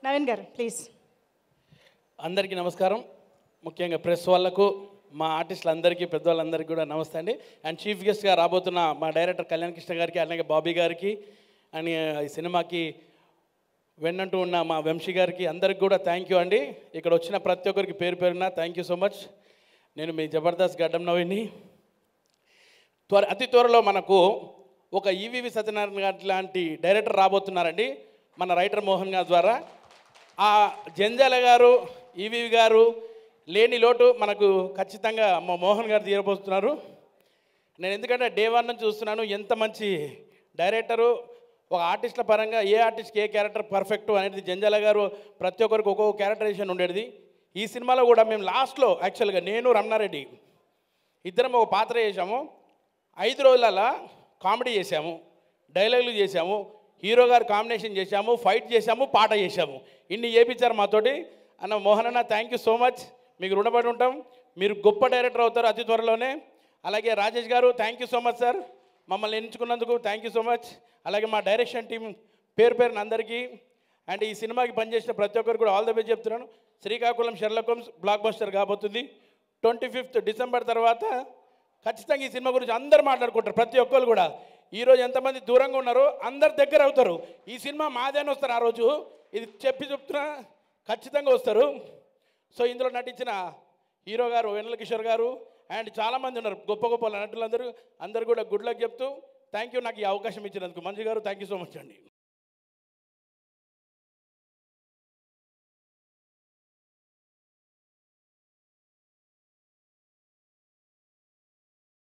నవీన్ గారు ప్లీజ్. అందరికీ నమస్కారం. ముఖ్యంగా ప్రెస్ వాళ్ళకు, మా ఆర్టిస్టులందరికీ, పెద్దవాళ్ళందరికీ కూడా నమస్తే అండి. అండ్ చీఫ్ గెస్ట్గా రాబోతున్న మా డైరెక్టర్ కళ్యాణ్ కృష్ణ గారికి, అలాగే బాబీ గారికి, అండ్ ఈ సినిమాకి వెన్నంటూ ఉన్న మా వంశీ గారికి అందరికి కూడా థ్యాంక్ యూ అండి. ఇక్కడ వచ్చిన ప్రతి ఒక్కరికి పేరు పేరున థ్యాంక్ యూ సో మచ్. నేను మీ జబర్దస్త్ గడ్డం నవీన్ని. అతి త్వరలో మనకు ఒక ఈవీవి సత్యనారాయణ గారి లాంటి డైరెక్టర్ రాబోతున్నారండి మన రైటర్ మోహన్ గారి ద్వారా. ఆ జంజాల గారు, ఈవీవి గారు లేని లోటు మనకు ఖచ్చితంగా మా మోహన్ గారు తీరబోతున్నారు. నేను ఎందుకంటే డే వన్ నుంచి చూస్తున్నాను ఎంత మంచి డైరెక్టరు. ఒక ఆర్టిస్టుల పరంగా ఏ ఆర్టిస్ట్కి ఏ క్యారెక్టర్ పర్ఫెక్ట్ అనేది జంజాల గారు ప్రతి ఒక్కరికి ఒక్కొక్క క్యారెక్టరైజేషన్ ఉండేది. ఈ సినిమాలో కూడా మేము లాస్ట్లో యాక్చువల్గా నేను రమణారెడ్డి ఇద్దరం ఒక పాత్ర చేశాము. 5 రోజులలో కామెడీ చేశాము, డైలాగులు చేశాము, హీరో గారు కాంబినేషన్ చేశాము, ఫైట్ చేశాము, పాట చేశాము. ఇన్ని చేయించారు మాతోటి. అన్న మోహన్ అన్న థ్యాంక్ యూ సో మచ్. మీకు రుణపడి ఉంటాం. మీరు గొప్ప డైరెక్టర్ అవుతారు అతి త్వరలోనే. అలాగే రాజేష్ గారు thank you so much sir, మమ్మల్ని ఎంచుకున్నందుకు థ్యాంక్ యూ సో మచ్. అలాగే మా డైరెక్షన్ టీం పేరున అందరికీ అండ్ ఈ సినిమాకి పనిచేసిన ప్రతి ఒక్కరు కూడా ఆల్ ద బెస్ట్ చెప్తున్నాను. Srikakulam Sherlock Holmes block buster కాబోతుంది 25th డిసెంబర్ తర్వాత. ఖచ్చితంగా ఈ సినిమా గురించి అందరు మాట్లాడుకుంటారు. ప్రతి ఒక్కరు కూడా ఈరోజు ఎంతమంది దూరంగా ఉన్నారో అందరు దగ్గర అవుతారు. ఈ సినిమా మాదే అని వస్తారు ఆ రోజు. ఇది చెప్తున్నా ఖచ్చితంగా వస్తారు. సో ఇందులో నటించిన హీరో గారు వెన్నెల కిషోర్ గారు అండ్ చాలామంది ఉన్నారు గొప్ప గొప్ప నటులందరూ. అందరూ కూడా గుడ్ లక్ చెప్తూ థ్యాంక్ యూ నాకు ఈ అవకాశం ఇచ్చినందుకు. మంజు గారు థ్యాంక్ యూ సో మచ్ అండి.